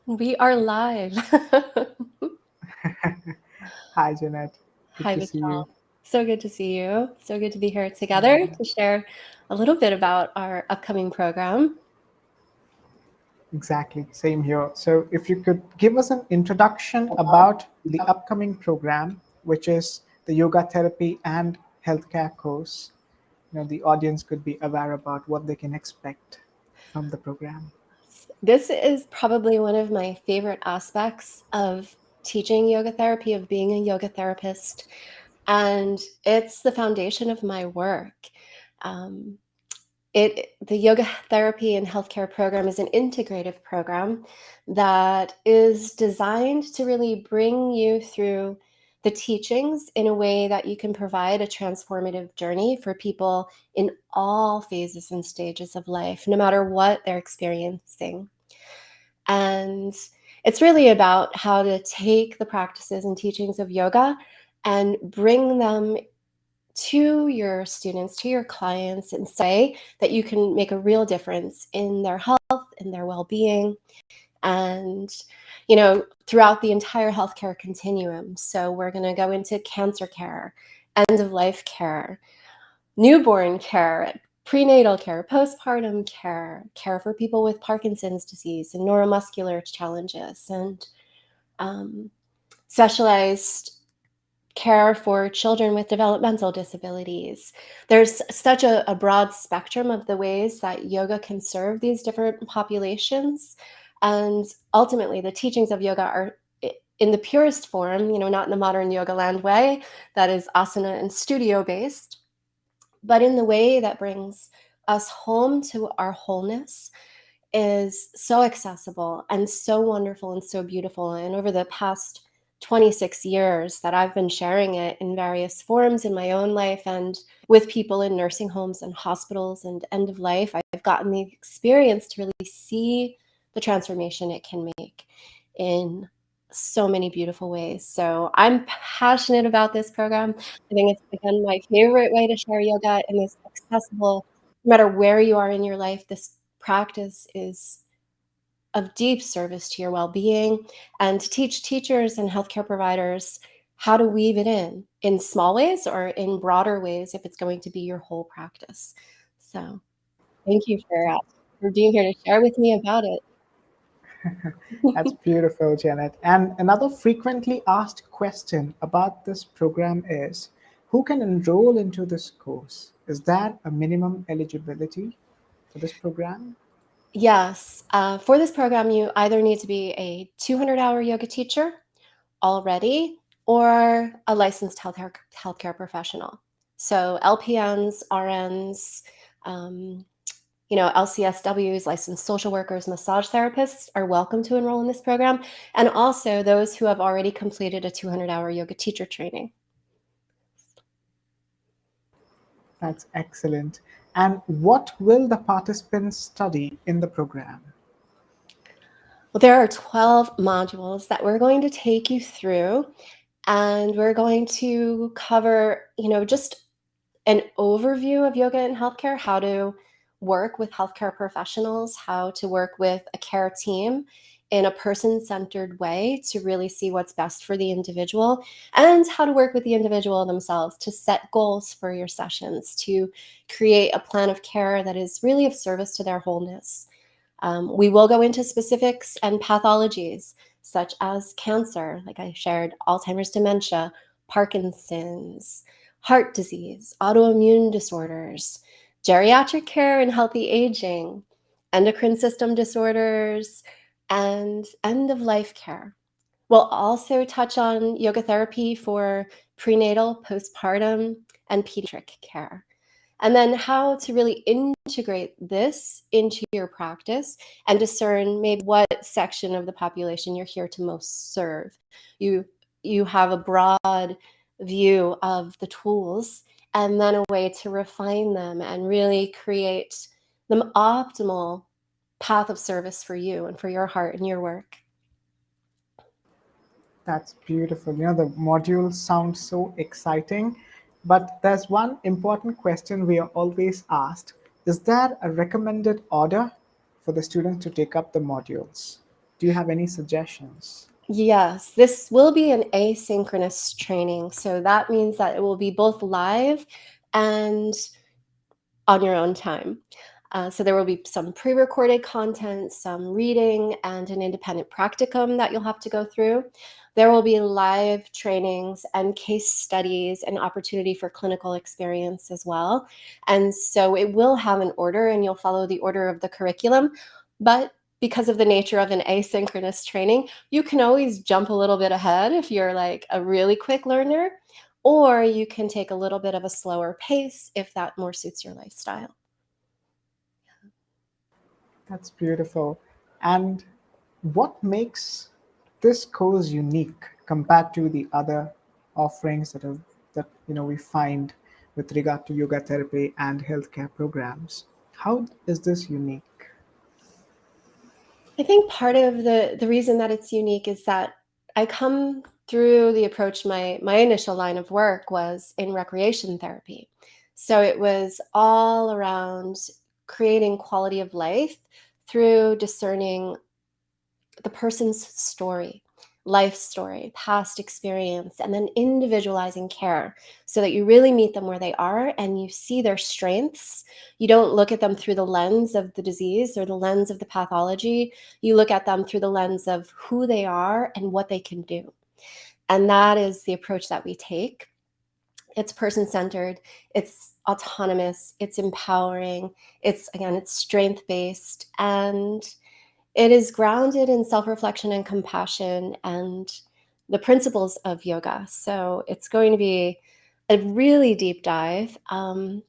We are live. Hi, Jeanette. Good Hi, to see Vishal. you. So good to see you. So good to be here together to share a little bit about our upcoming program. Exactly, same here. So, if you could give us an introduction about the upcoming program, which is the yoga therapy and healthcare course, the audience could be aware about what they can expect from the program. This is probably one of my favorite aspects of teaching yoga therapy, of being a yoga therapist, and it's the foundation of my work. Um, the yoga therapy and healthcare program is an integrative program that is designed to really bring you through the teachings in a way that you can provide a transformative journey for people in all phases and stages of life, no matter what they're experiencing. And it's really about how to take the practices and teachings of yoga and bring them to your students, to your clients, in say that you can make a real difference in their health, in their well-being, and throughout the entire healthcare continuum. So we're going to go into cancer care, end of life care, newborn care, prenatal care, postpartum care, care for people with Parkinson's disease and neuromuscular challenges, and um, specialized care for children with developmental disabilities. There's such a broad spectrum of the ways that yoga can serve these different populations. And ultimately, the teachings of yoga are in the purest form, not in the modern yoga land way that is asana and studio based, but in the way that brings us home to our wholeness, is so accessible and so wonderful and so beautiful. And over the past 26 years that I've been sharing it in various forms in my own life and with people in nursing homes and hospitals and end of life, I've gotten the experience to really see the transformation it can make in so many beautiful ways. So I'm passionate about this program. I think it's, again, my favorite way to share yoga and is accessible no matter where you are in your life. This practice is of deep service to your well-being, and to teach teachers and healthcare providers how to weave it in small ways or in broader ways if it's going to be your whole practice. So thank you for being here to share with me about it. That's beautiful, Janet. And another frequently asked question about this program is who can enroll into this course? Is there a minimum eligibility for this program? Yes, for this program, you either need to be a 200-hour yoga teacher already or a licensed healthcare professional. So LPNs, RNs, um, LCSWs, licensed social workers, massage therapists are welcome to enroll in this program, and also those who have already completed a 200-hour yoga teacher training. That's excellent. And what will the participants study in the program? Well, there are 12 modules that we're going to take you through, and we're going to cover, just an overview of yoga in healthcare, how to work with healthcare professionals, how to work with a care team in a person-centered way to really see what's best for the individual, and how to work with the individual themselves to set goals for your sessions, to create a plan of care that is really of service to their wholeness. We will go into specifics and pathologies such as cancer, like I shared, Alzheimer's, dementia, Parkinson's, heart disease, autoimmune disorders, geriatric care and healthy aging, endocrine system disorders, and end of life care. We'll also touch on yoga therapy for prenatal, postpartum, and pediatric care. And then how to really integrate this into your practice and discern maybe what section of the population you're here to most serve. You you have a broad view of the tools and then a way to refine them and really create the optimal path of service for you and for your heart and your work. That's beautiful. The modules sound so exciting, but there's one important question we are always asked. Is there a recommended order for the students to take up the modules? Do you have any suggestions? Yes, this will be an asynchronous training. So that means that it will be both live and on your own time. So there will be some pre-recorded content, some reading, and an independent practicum that you'll have to go through. There will be live trainings and case studies and opportunity for clinical experience as well. And so it will have an order, and you'll follow the order of the curriculum. But because of the nature of an asynchronous training, you can always jump a little bit ahead if you're like a really quick learner, or you can take a little bit of a slower pace if that more suits your lifestyle. That's beautiful. And what makes this course unique compared to the other offerings that we find with regard to yoga therapy and healthcare programs? How is this unique? I think part of the reason that it's unique is that I come through the approach. My initial line of work was in recreation therapy, so it was all around creating quality of life through discerning the person's story, life story, past experience, and then individualizing care so that you really meet them where they are and you see their strengths. You don't look at them through the lens of the disease or the lens of the pathology. You look at them through the lens of who they are and what they can do. And that is the approach that we take. It's person centered, it's autonomous, it's empowering, it's strength based, and it is grounded in self-reflection and compassion and the principles of yoga. So it's going to be a really deep dive, and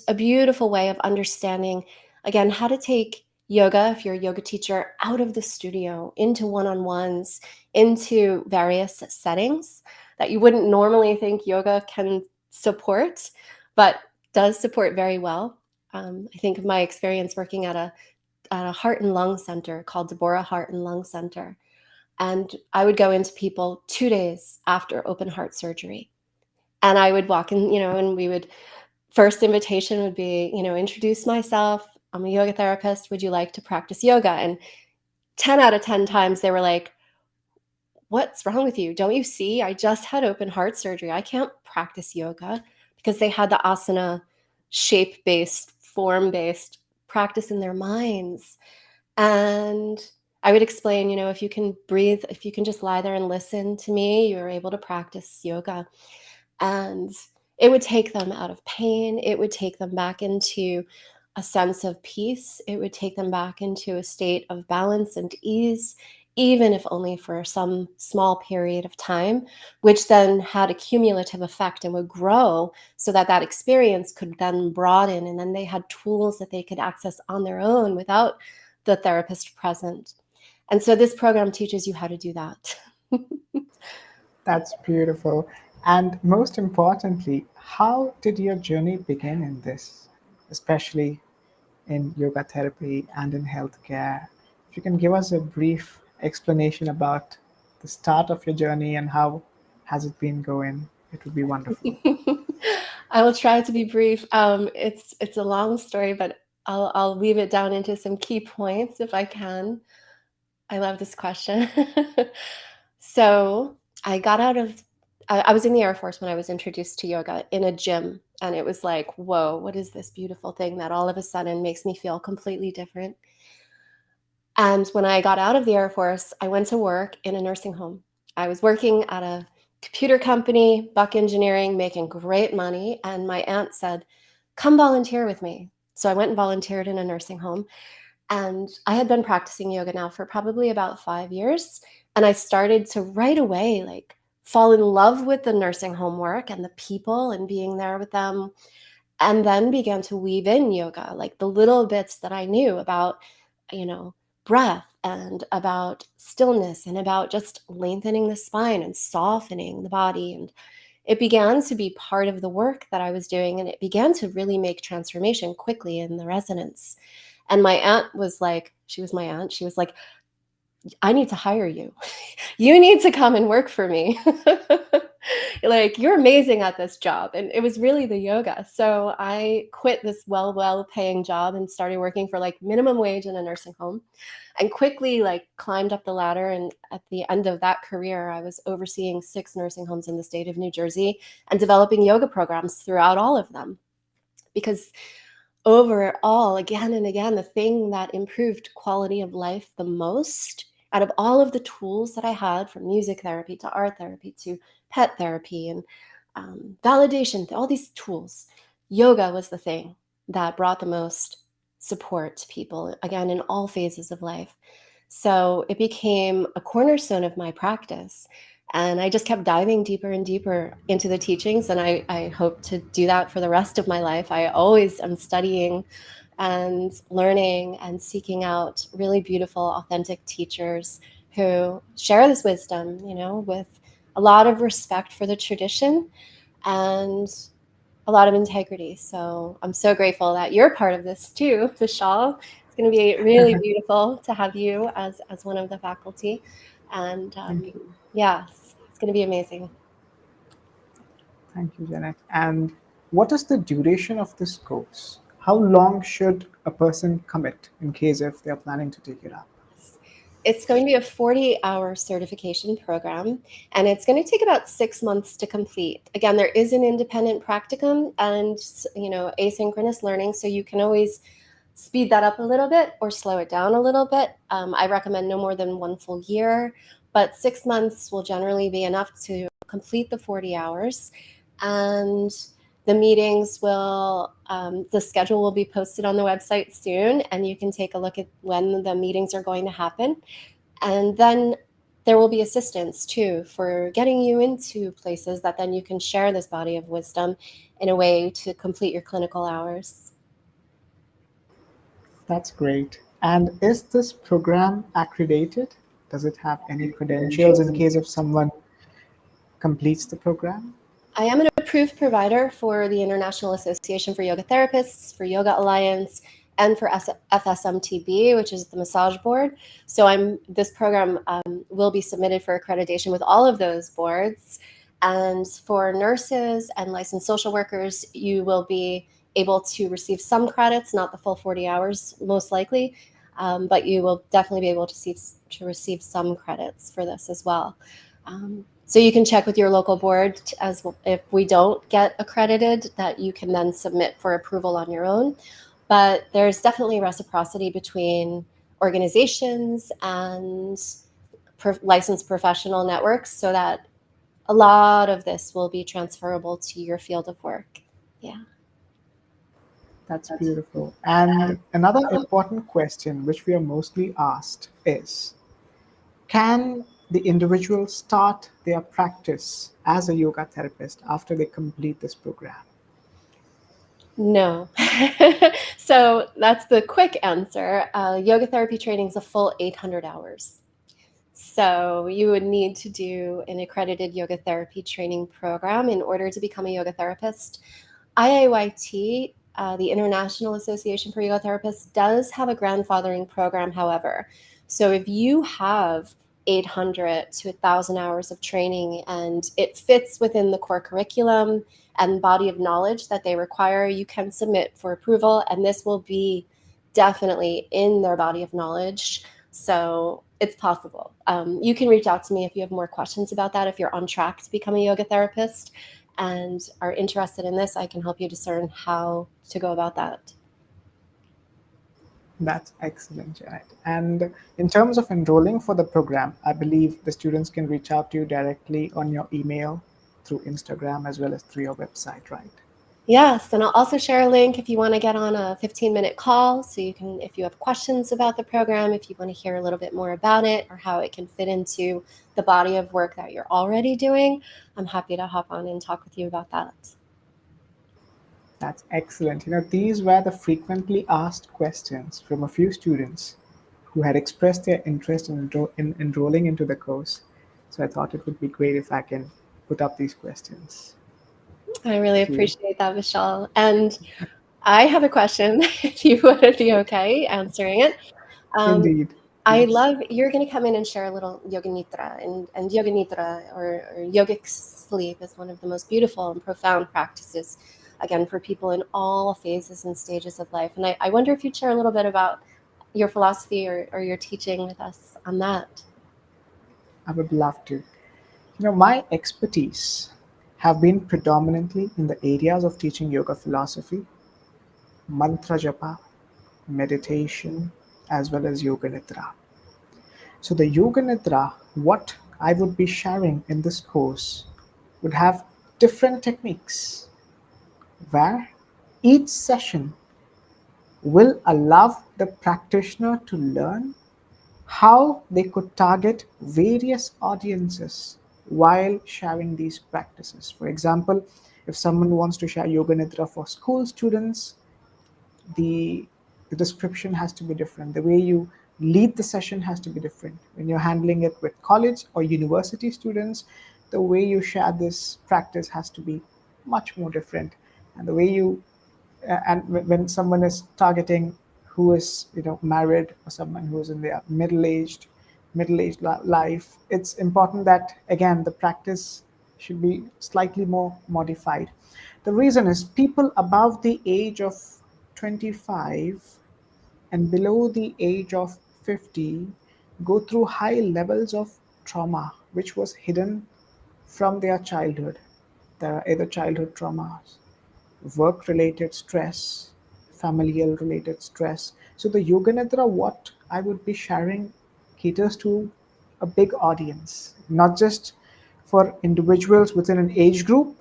a beautiful way of understanding, again, how to take yoga, if you're a yoga teacher, out of the studio into one-on-ones, into various settings that you wouldn't normally think yoga can support, but does support very well. I think of my experience working at a heart and lung center called Deborah Heart and Lung Center. And I would go into people 2 days after open heart surgery. And I would walk in, and we would, first invitation would be, introduce myself. I'm a yoga therapist. Would you like to practice yoga? And 10 out of 10 times they were like, what's wrong with you? Don't you see? I just had open heart surgery. I can't practice yoga, because they had the asana shape based, form based practice in their minds. And I would explain, if you can breathe, if you can just lie there and listen to me, you're able to practice yoga. And it would take them out of pain. It would take them back into a sense of peace. It would take them back into a state of balance and ease, even if only for some small period of time, which then had a cumulative effect and would grow so that that experience could then broaden. And then they had tools that they could access on their own without the therapist present. And so this program teaches you how to do that. That's beautiful. And most importantly, how did your journey begin in this, especially in yoga therapy and in healthcare? If you can give us a brief explanation about the start of your journey and how has it been going, it would be wonderful. I will try to be brief. It's a long story, but I'll weave it down into some key points if I can. I love this question. So I got out of, I was in the Air Force when I was introduced to yoga in a gym. And it was like, whoa, what is this beautiful thing that all of a sudden makes me feel completely different? And when I got out of the Air Force, I went to work in a nursing home. I was working at a computer company, Buck Engineering, making great money. And my aunt said, come volunteer with me. So I went and volunteered in a nursing home. And I had been practicing yoga now for probably about 5 years. And I started to right away, like, fall in love with the nursing home work and the people and being there with them. And then began to weave in yoga, like the little bits that I knew about, you know, breath and about stillness and about just lengthening the spine and softening the body. And it began to be part of the work that I was doing. And it began to really make transformation quickly in the residence. And my aunt was like, she was my aunt. She was like, I need to hire you. You need to come and work for me. like, you're amazing at this job. And it was really the yoga. So I quit this well-paying job and started working for like minimum wage in a nursing home, and quickly like climbed up the ladder. And at the end of that career, I was overseeing 6 nursing homes in the state of New Jersey and developing yoga programs throughout all of them. Because overall, again and again, the thing that improved quality of life the most out of all of the tools that I had, from music therapy to art therapy to pet therapy and validation, all these tools, yoga was the thing that brought the most support to people, again, in all phases of life. So it became a cornerstone of my practice. And I just kept diving deeper and deeper into the teachings. And I hope to do that for the rest of my life. I always am studying and learning and seeking out really beautiful, authentic teachers who share this wisdom, with a lot of respect for the tradition and a lot of integrity. So I'm so grateful that you're part of this too, Vishal. It's going to be really beautiful to have you as one of the faculty. And Thank you. yes, it's going to be amazing. Thank you, Janet. And what is the duration of this course? How long should a person commit in case if they are planning to take it up? It's going to be a 40-hour certification program, and it's going to take about 6 months to complete. Again, there is an independent practicum and asynchronous learning, so you can always speed that up a little bit or slow it down a little bit. I recommend no more than 1 full year, but 6 months will generally be enough to complete the 40 hours. And the meetings the schedule will be posted on the website soon, and you can take a look at when the meetings are going to happen. And then there will be assistance too for getting you into places that then you can share this body of wisdom in a way to complete your clinical hours. That's great. And is this program accredited? Does it have any credentials in case if someone completes the program? I am an approved provider for the International Association for Yoga Therapists, for Yoga Alliance, and for FSMTB, which is the massage board. So this program will be submitted for accreditation with all of those boards. And for nurses and licensed social workers, you will be able to receive some credits, not the full 40 hours, most likely, but you will definitely be able to receive some credits for this as well. So you can check with your local board as if we don't get accredited, that you can then submit for approval on your own. But there's definitely reciprocity between organizations and licensed professional networks, so that a lot of this will be transferable to your field of work. Yeah. That's beautiful. And another important question, which we are mostly asked, is can the individual start their practice as a yoga therapist after they complete this program? No. So that's the quick answer. Yoga therapy training is a full 800 hours. So you would need to do an accredited yoga therapy training program in order to become a yoga therapist. IAYT, the International Association for Yoga Therapists, does have a grandfathering program, however. So if you have 800 to 1,000 hours of training and it fits within the core curriculum and body of knowledge that they require, you can submit for approval, and this will be definitely in their body of knowledge. So it's possible. You can reach out to me if you have more questions about that. If you're on track to become a yoga therapist and are interested in this, I can help you discern how to go about that. That's excellent, Janet. And in terms of enrolling for the program, I believe the students can reach out to you directly on your email, through Instagram, as well as through your website, right? Yes, and I'll also share a link if you want to get on a 15-minute call. So you can, if you have questions about the program, if you want to hear a little bit more about it or how it can fit into the body of work that you're already doing, I'm happy to hop on and talk with you about that. That's excellent. These were the frequently asked questions from a few students who had expressed their interest in enrolling into the course. So I thought it would be great if I can put up these questions I really to you. appreciate that, Vishal. And I have a question, if you would be okay answering it. Um, Indeed. I Yes. love you're going to come in and share a little yoga nidra, and yoga nidra or yogic sleep is one of the most beautiful and profound practices, again, for people in all phases and stages of life. And I wonder if you'd share a little bit about your philosophy or your teaching with us on that. I would love to. My expertise have been predominantly in the areas of teaching yoga philosophy, mantra japa, meditation, as well as yoga nidra. So the yoga nidra, what I would be sharing in this course, would have different techniques where each session will allow the practitioner to learn how they could target various audiences while sharing these practices. For example, if someone wants to share yoga nidra for school students, the the description has to be different. The way you lead the session has to be different. When you're handling it with college or university students, the way you share this practice has to be much more different. And the way you and when someone is targeting who is married or someone who is in their middle aged life, it's important that again the practice should be slightly more modified. The reason is people above the age of 25 and below the age of 50 go through high levels of trauma which was hidden from their childhood. There are either childhood traumas, work related stress, familial related stress. So the Yoga Nidra, what I would be sharing, caters to a big audience, not just for individuals within an age group.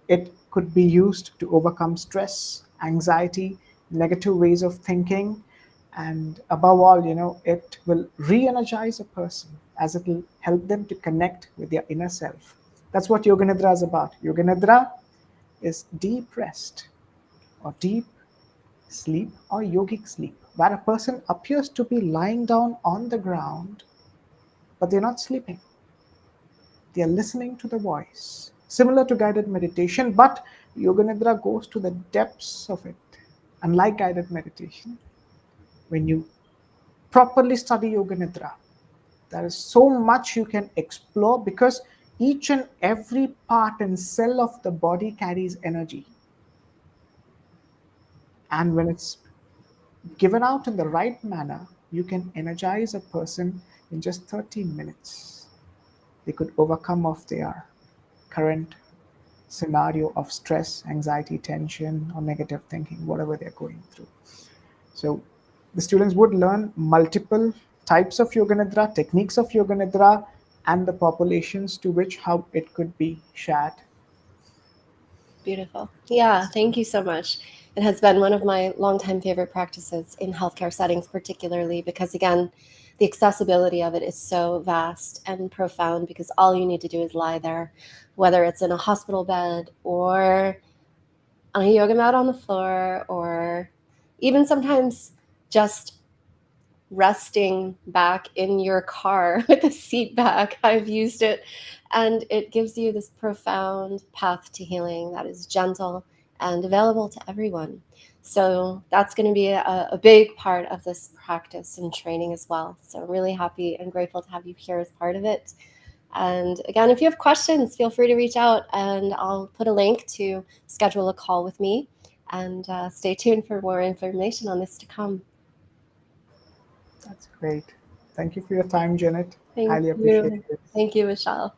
It could be used to overcome stress, anxiety, negative ways of thinking, and above all, it will re energize a person as it will help them to connect with their inner self. That's what Yoga Nidra is about. Yoga Nidra is deep rest or deep sleep or yogic sleep, where a person appears to be lying down on the ground, but they're not sleeping. They are listening to the voice, similar to guided meditation, but Yoga Nidra goes to the depths of it. Unlike guided meditation, when you properly study Yoga Nidra, there is so much you can explore because each and every part and cell of the body carries energy. And when it's given out in the right manner, you can energize a person in just 30 minutes. They could overcome of their current scenario of stress, anxiety, tension, or negative thinking, whatever they're going through. So the students would learn multiple types of Yoga Nidra, techniques of Yoga Nidra, and the populations to which how it could be shared. Beautiful. Yeah, thank you so much. It has been one of my longtime favorite practices in healthcare settings, particularly because, again, the accessibility of it is so vast and profound because all you need to do is lie there, whether it's in a hospital bed or on a yoga mat on the floor, or even sometimes just resting back in your car with the seat back. I've used it, and it gives you this profound path to healing that is gentle and available to everyone. So that's going to be a big part of this practice and training as well. So I'm really happy and grateful to have you here as part of it. And again, if you have questions, feel free to reach out, and I'll put a link to schedule a call with me. And stay tuned for more information on this to come. That's great. Thank you for your time, Janet. Thank Highly appreciate you. it. Thank you, Michelle.